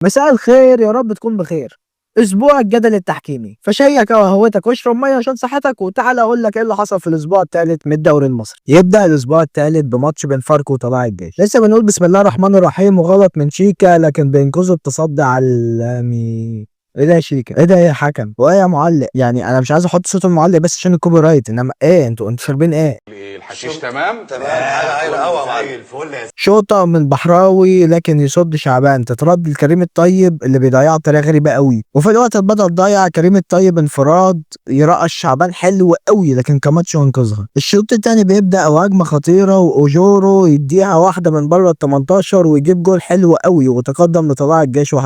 مساء الخير، يا رب تكون بخير. اسبوع الجدل التحكيمي، فشيك قهوتك واشرب ميه عشان صحتك وتعالى اقول لك ايه اللي حصل في الاسبوع الثالث من الدوري المصري. يبدا الاسبوع الثالث بماتش بين فاركو وطلائع الجيش. لسه بنقول بسم الله الرحمن الرحيم وغلط من شيكا، لكن بينقذوا بتصدي عالمي. ايه ده يا شيكا؟ ايه ده يا حكم؟ وايه يا معلق؟ يعني انا مش عايز احط صوت المعلق بس عشان الكوبي رايت، انما ايه انتوا شاربين ايه؟ الحشيش تمام حاجه عايله قوي زي الفل يا شوطة من بحراوي لكن يصد شعبان، تترد لكريم الطيب اللي بيضيعها بطريقة غريبة قوي. وفي الوقت اللي بدأ تضيع كريم الطيب انفراد يرقص شعبان حلو قوي، لكن كماتش ينقذها. الشوط التاني بيبدأ وهجمة خطيرة واوجورو يديها واحدة من بره ال 18 ويجيب جول حلو قوي وتقدم لطلائع الجيش 1-0.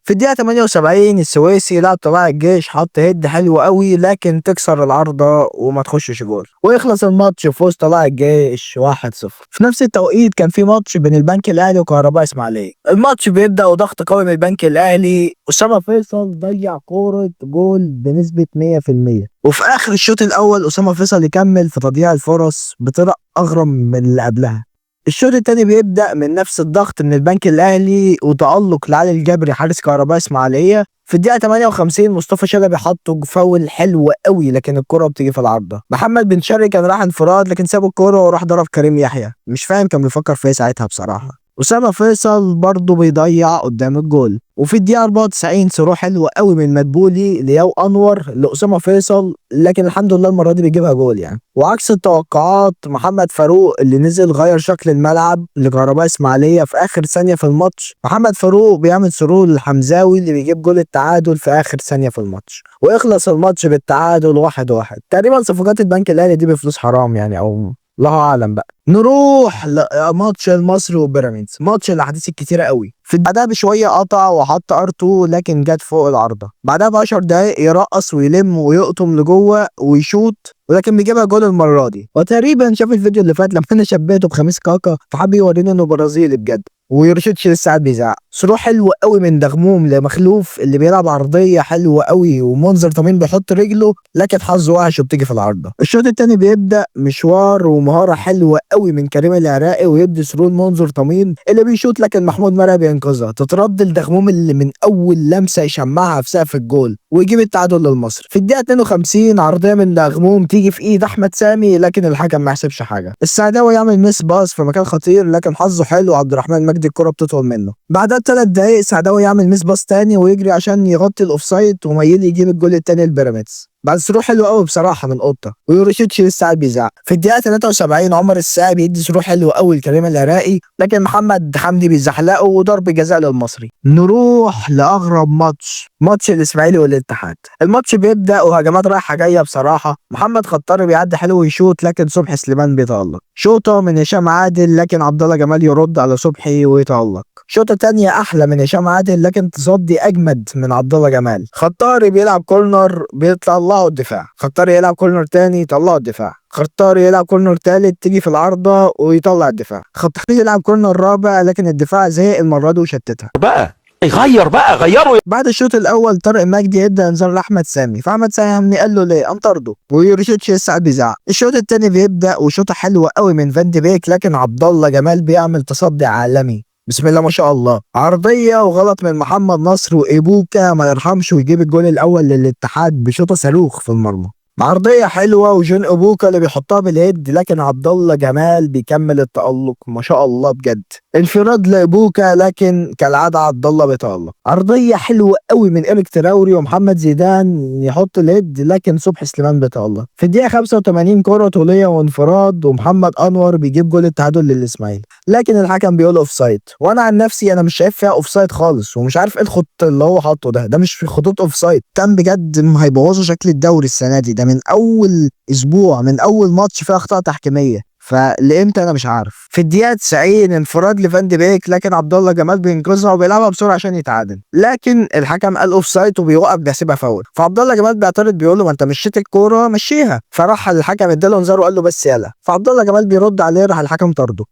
في الدقيقة 78 السويسي لاعب طلائع الجيش حط هيد حلو قوي لكن تكسر العارضة وما تخشش جول ويخلص الماتش فوز طلائع الجيش 1-0. في نفس التوقيت كان في ماتش بين البنك الاهلي وكهرباء اسماعيليه. الماتش بيبدا وضغط قوي من البنك الاهلي، اسامه فيصل ضيع كوره جول بنسبه 100%. وفي اخر الشوط الاول اسامه فيصل يكمل في تضييع الفرص بطريقه اغرب من اللي قبلها. الشوط الثاني بيبدا من نفس الضغط من البنك الاهلي وتالق لعلي الجبري حارس كهرباء اسماعيليه. في الدقيقه 58 مصطفى شلبي حط فاول حلو قوي لكن الكره بتيجي في العارضه. محمد بن شرقي كان راح انفراد لكن ساب الكره وراح ضرب كريم يحيى، مش فاهم كان بيفكر في ايه ساعتها بصراحه. اسامه فيصل برضه بيضيع قدام الجول. وفي الدقيقه 94 صاروخ حلو قوي من مدبولي لياو انور لاسامه فيصل، لكن الحمد لله المره دي بيجيبها جول يعني. وعكس التوقعات محمد فاروق اللي نزل غير شكل الملعب لكهرباء اسماعيليه في اخر ثانيه في الماتش. محمد فاروق بيعمل سرور للحمزاوي اللي بيجيب جول التعادل في اخر ثانيه في الماتش ويخلص الماتش بالتعادل 1-1. تقريبا صفقات البنك الاهلي دي بفلوس حرام يعني، او الله اعلم بقى. نروح لماتش المصري وبيراميدز، ماتش الاحداث الكتيره قوي. في بعدها بشويه قطع وحط ار2 لكن جت فوق العارضه. بعدها ب 10 دقايق يرقص ويلم ويقطم لجوه ويشوط ولكن بيجيبها جول المره دي. وتقريبا شاف الفيديو اللي فات لما انا شبهته بخميس كاكا فحب يوريني انه برازيلي بجد. ويرشدش لسه قاعد بيزعق. صاروخ حلو قوي من دغموم لمخلوف اللي بيلعب عرضيه حلوه قوي ومنظر طمين بيحط رجله لكن حظه وحش وبتيجي في العارضه. الشوط الثاني بيبدا مشوار ومهاره حلوه قوي من كريم العراقي ويدي سرور منظر طمين اللي بيشوط لكن محمود مرعي بينقذها، تترد لدغموم اللي من اول لمسه يشمعها في سقف الجول ويجيب التعادل للمصري. في الدقيقه 52 عرضيه من دغموم تيجي في ايد احمد سامي لكن الحكم ما يحسبش حاجه. السعداوي يعمل ميس باص في مكان خطير لكن حظه حلو عبد الرحمن مجدي الكره بتطول منه. بعدها ب3 دقايق السعداوي يعمل ميس باص تاني ويجري عشان يغطي الاوفسايد وميلي يجيب الجول التاني لبيراميدز بعد سرور حلو قوي بصراحه من قطه ويورشيتش لسه قاعد بيزعق. في الدقيقه 73 عمر الساعي بيدي سرور حلو قوي لكريم العراقي لكن محمد حمدي بيزحلقه وضرب جزاء للمصري. نروح لاغرب ماتش الاسماعيلي والاتحاد. الماتش بيبدا وهجمات رايحه جايه بصراحه. محمد خطاري بيعدي حلو ويشوط لكن صبحي سليمان بيتالق. شوطه من هشام عادل لكن عبد الله جمال يرد على صبحي ويتالق. شوطه تانية احلى من هشام عادل لكن تصدي اجمد من عبد الله جمال. خطاري بيلعب كورنر بيطلعه الدفاع، خطاري يلعب كورنر تاني يطلعه الدفاع، خطاري يلعب كورنر تالت تيجي في العارضه ويطلع الدفاع، خطاري يلعب كورنر رابع لكن الدفاع زهق المره دي وشتتها. غير بقى غيروا. بعد الشوط الاول طارق مجدي ادى انذار لاحمد سامي فاحمد سامي قال له ليه؟ قام طرده ويورشيتش لسه قاعد بيزعق. الشوط الثاني بيبدا وشوطه حلوه قوي من فان دي بيك لكن عبد الله جمال بيعمل تصدي عالمي بسم الله ما شاء الله، عرضيه وغلط من محمد نصر وايبوكا ما يرحمش ويجيب الجول الاول للاتحاد بشوطه صاروخ في المرمى. عرضيه حلوه وجون ابوكا اللي بيحطها بالهيد لكن عبد الله جمال بيكمل التالق ما شاء الله بجد. انفراد لابوكا لكن كالعاده عبد الله بيتالق. عرضيه حلوه قوي من ايريك تراوري ومحمد زيدان يحط الهيد لكن صبحي سليمان بيتالق. في الدقيقه 85 كره طوليه وانفراد ومحمد انور بيجيب جول التعادل للاسماعيلي لكن الحكم بيقول اوف سايد. وانا عن نفسي انا مش شايف فيها اوف سايد خالص ومش عارف ايه الخط اللي هو حاطه ده مش في خطوط اوف سايد. كان بجد هيبوظوا شكل الدوري السنه دي، ده من اول اسبوع من اول ماتش فيه اخطاء تحكيميه فلامتى انا مش عارف. في الدقيقه 90 انفراد لفان دي بيك لكن عبد الله جمال بينقذها وبيلعبها بسرعه عشان يتعادل لكن الحكم قال اوف سايد وبيوقف بيحسبها فاول. فعبد الله جمال بيعترض بيقول له ما انت مشيت الكوره مشيها، فراح الحكم اداله انذار وقال له بس يلا. فعبد الله جمال بيرد عليه راح الحكم طرده.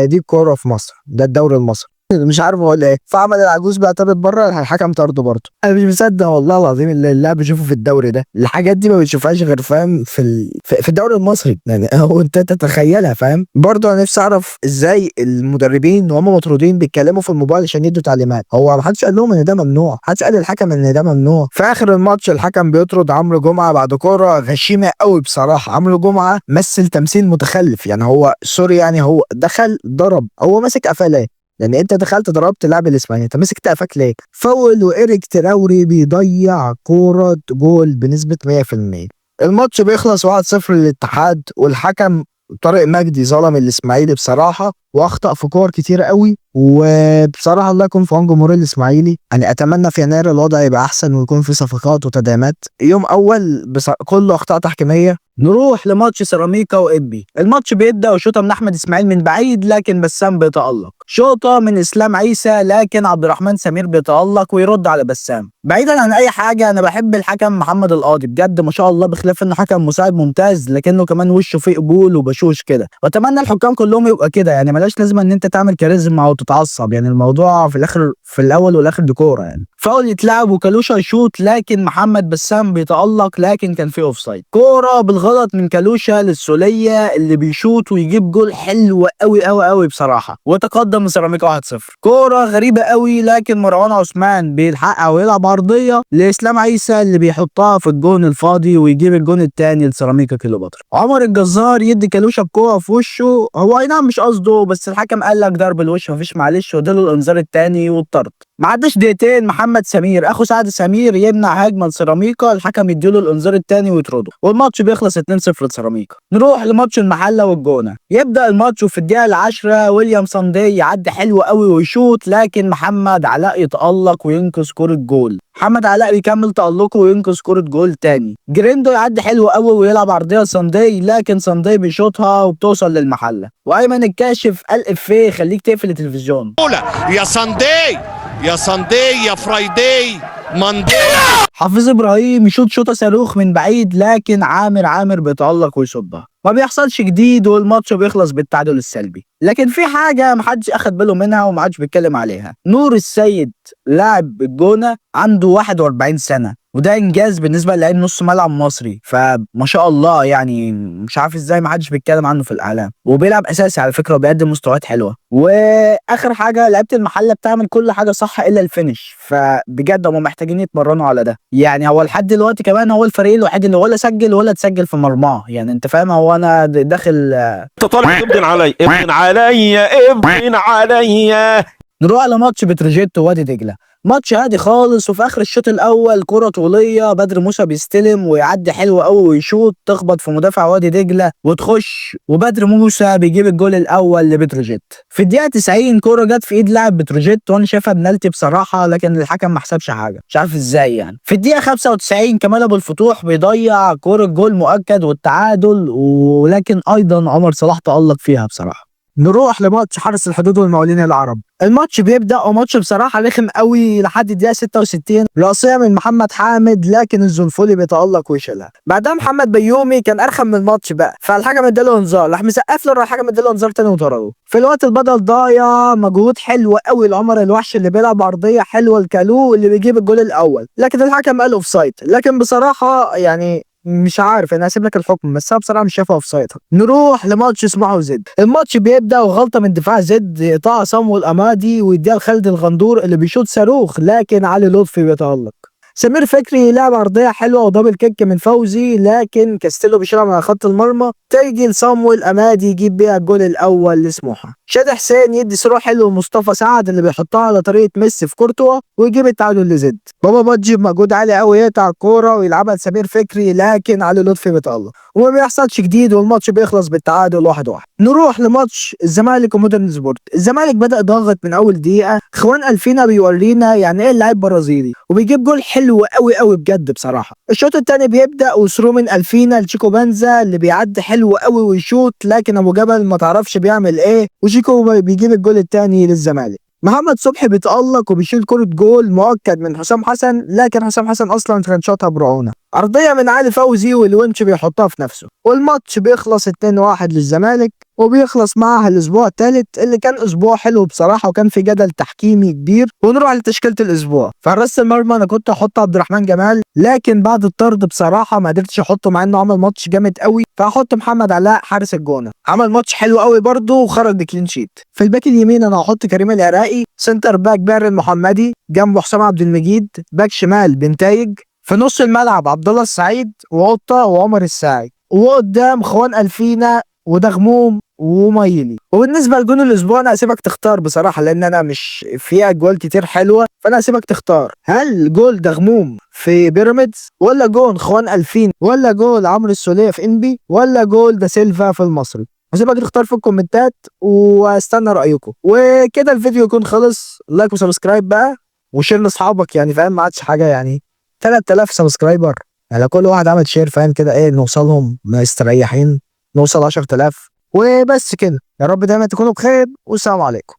دي الكوره في مصر، ده الدوري المصري. مش عارف اقول ايه. فعمل العجوز بيعترض بره، الحكم طرده برضه. انا مش مصدق والله العظيم اللي اللاعب بيشوفه في الدوري ده. الحاجات دي ما بتشوفهاش غير فاهم في الدوري المصري يعني. هو انت تتخيلها فاهم. برضه انا نفسي اعرف ازاي المدربين وهم مطرودين بيتكلموا في الموبايل عشان يدوا تعليمات. هو ما حدش قال لهم ان ده ممنوع، محدش قال للحكم ان ده ممنوع. في اخر الماتش الحكم بيطرد عمرو جمعه بعد كوره غشيمه قوي بصراحه. عمرو جمعه مثل تمثيل متخلف يعني. هو سوري يعني، هو دخل ضرب، هو ماسك قفاه. لان انت دخلت ضربت لاعب الاسماعيلي، انت مسكت قفاك ليه؟ فاول، وايريك تراوري بيضيع كوره جول بنسبه 100%. الماتش بيخلص 1-0 للاتحاد. والحكم طارق مجدي ظلم الاسماعيلي بصراحه، واخطا في كور كتير قوي. وبصراحه الله يكون في عون جمهور الاسماعيلي. يعني اتمنى في يناير الوضع يبقى احسن ويكون في صفقات وتدعيمات. يوم اول كله اخطاء تحكيميه. نروح لماتش سيراميكا وإنبي. الماتش بيبدا وشوطه من احمد اسماعيل من بعيد، لكن بسام بيتالق. شوطه من اسلام عيسى، لكن عبد الرحمن سمير بيتالق ويرد على بسام. بعيدا عن اي حاجه، انا بحب الحكم محمد القاضي بجد ما شاء الله، بخلاف انه حكم مساعد ممتاز لكنه كمان وشه فيه قبول وبشوش كده. واتمنى الحكام كلهم يبقى كده يعني. ملاش لازمه ان انت تعمل كاريزما او تتعصب يعني. الموضوع في الاخر في الاول والاخر دي كوره يعني. فاول يتلعب وكالوشا يشوط، لكن محمد بسام بيتالق، لكن كان في اوفسايد. كوره بالغلط من كالوشا للسوليه اللي بيشوط ويجيب جول حلو قوي قوي قوي بصراحه، وتقدم سيراميكا 1-0. كوره غريبه قوي، لكن مروان عثمان بيلحقها ويلعب عرضيه لاسلام عيسى اللي بيحطها في الجون الفاضي ويجيب الجون الثاني لسيراميكا كليوباترا. عمر الجزار يدي كالوشا بكوره في وشه، هو اي نعم مش قصده، بس الحكم قال لك ضرب الوش مفيش معلش، واداله الانذار الثاني والطرد. ما عداش دقيقتين محمد سمير اخو سعد سمير يمنع هجمه لسيراميكا، الحكم يديله الانذار الثاني ويطرده، والماتش بيخلص 2-0 لسيراميكا. نروح لماتش المحله والجونه. يبدا الماتش وفي الدقيقه العاشرة ويليام ساندي يعدي حلو قوي ويشوط، لكن محمد علاء يتالق وينقذ كوره جول. محمد علاء بيكمل تألقه وينقذ كرة جول تاني. جريندو يعدي حلو قوي ويلعب عرضية لساندي، لكن ساندي بيشوطها وبتوصل للمحلة. وايمن الكاشف قال افيه خليك تقفل التلفزيون. يا ساندي يا ساندي يا فرايداي ماندي. حافظ ابراهيم يشوط شوطة صاروخ من بعيد، لكن عامر بيتألق ويصدها. ما بيحصلش جديد والماتش بيخلص بالتعادل السلبي. لكن في حاجة محدش اخد باله منها ومحدش بيتكلم عليها. نور السيد لاعب الجونة عنده 41 سنة، وده انجاز بالنسبه للاعب نص ملعب مصري، فما شاء الله يعني. مش عارف ازاي ما حدش بيتكلم عنه في الاعلام، وبيلعب اساسي على فكره وبيقدم مستويات حلوه. واخر حاجه لعيبه المحله بتعمل كل حاجه صح الا الفينش، فبجد هم محتاجين يتمرنوا على ده يعني. هو لحد دلوقتي كمان هو الفريق الوحيد اللي ولا سجل ولا تسجل في مرماه يعني. انت فاهم، هو انا داخل انت طالع ابن علي ابن عليا ابن عليا. نروح على ماتش بتروجيت ووادي دجله. ماتش هادي خالص، وفي اخر الشوط الاول كرة طوليه بدر موسى بيستلم ويعدي حلو قوي ويشوط تخبط في مدافع وادي دجله وتخش، وبدر موسى بيجيب الجول الاول لبتروجيت. في الدقيقه 90 كرة جت في ايد لاعب بتروجيت وانا شايفها بنالتي بصراحه، لكن الحكم ما حسبش حاجه، مش عارف ازاي يعني. في الدقيقه 95 كمال ابو الفتوح بيضيع كرة جول مؤكد والتعادل، ولكن ايضا عمر صلاح تألق فيها بصراحه. نروح لماتش حرس الحدود والمقاولين العرب. الماتش بيبدا وماتش بصراحه رخم قوي لحد الدقيقه 66، راسيه من محمد حامد، لكن الزنفولي بيتالق ويشيلها. بعدها محمد بيومي كان ارخم من الماتش بقى، فالحكم اداله انذار، راح مسقف له، الحكم اداله انذار تاني وطرده. في الوقت البدل ضايع مجهود حلو قوي لعمر الوحش اللي بيلعب عرضيه حلوه لكالو اللي بيجيب الجول الاول، لكن الحكم قال اوفسايد. لكن بصراحه يعني مش عارف، انا هسيب لك الحكم، بس انا بصراحه مش شايفها اوفسايد. نروح لماتش سموحه وزد. الماتش بيبدا وغلطه من دفاع زد يقطع صامويل امادي ويديها لخالد الغندور اللي بيشوط صاروخ، لكن علي لطفي بيتالق. سمير فكري لعب عرضيه حلوه ودبل كيك من فوزي، لكن كاستيلو بيشيلها على خط المرمى، تيجي لصامويل امادي يجيب بيها الجول الاول لسموحه. شادي حسين يدي سرو حلو لمصطفى سعد اللي بيحطها على طريقه ميسي في كورتوا ويجيب التعادل لزد. بابا بادجي بمجهود عالي قوي يقطع الكوره ويلعبها لسمير فكري، لكن علي لطفي بيتالق وما بيحصلش جديد والماتش بيخلص بالتعادل 1-1. نروح لماتش الزمالك ومودرن سبورت. الزمالك بدا ضاغط من اول دقيقه، اخوان الفينا بيورينا يعني ايه اللاعب برازيلي، وبيجيب جول حلو قوي قوي بجد بصراحه. الشوط الثاني بيبدا وثرو من الفينا لشيكو بنزا اللي بيعدي حلو قوي ويشوط، لكن ابو جبل ما تعرفش بيعمل ايه، وشيكو بيجيب الجول الثاني للزمالك. محمد صبحي بيتألق وبيشيل كرة جول مؤكد من حسام حسن، لكن حسام حسن اصلا كان شاطها برعونه. ارضيه من علي فوزي والونش بيحطها في نفسه، والماتش بيخلص 2-1 للزمالك، وبيخلص معاها الاسبوع الثالث اللي كان اسبوع حلو بصراحه، وكان في جدل تحكيمي كبير. ونروح لتشكيله الاسبوع. في حراسه المرمى انا كنت احط عبد الرحمن جمال، لكن بعد الطرد بصراحه ما قدرتش احطه مع انه عمل ماتش جامد قوي، فهحط محمد علاء حارس الجونه، عمل ماتش حلو قوي برده وخرج بكلين شيت. في الباك اليمين انا هحط كريم العراقي، سنتر باك باري المحمدي، جنبه حسام عبد المجيد، باك شمال بنتايج، في نص الملعب عبد الله السعيد وقطه وعمر الساعي، وقدام خوان الفينا ودغموم ومايلي. وبالنسبه لجون الاسبوع انا هسيبك تختار بصراحه، لان انا مش في اجوال كتير حلوه، فانا هسيبك تختار هل جول دغموم في بيراميدز، ولا جول خوان الفين، ولا جول عمرو السوليه في انبي، ولا جول دا سيلفا في المصري. هسيبك تختار في الكومنتات واستنى رايكم. وكده الفيديو يكون خلص. لايك وسبسكرايب بقى وشير لاصحابك، يعني فاهم ما عادش حاجه، يعني 3000 سبسكرايبر على كل واحد عمل شير، فاهم كده ايه نوصلهم مستريحين، نوصل 10000 وبس كده. يا رب دايما تكونوا بخير والسلام عليكم.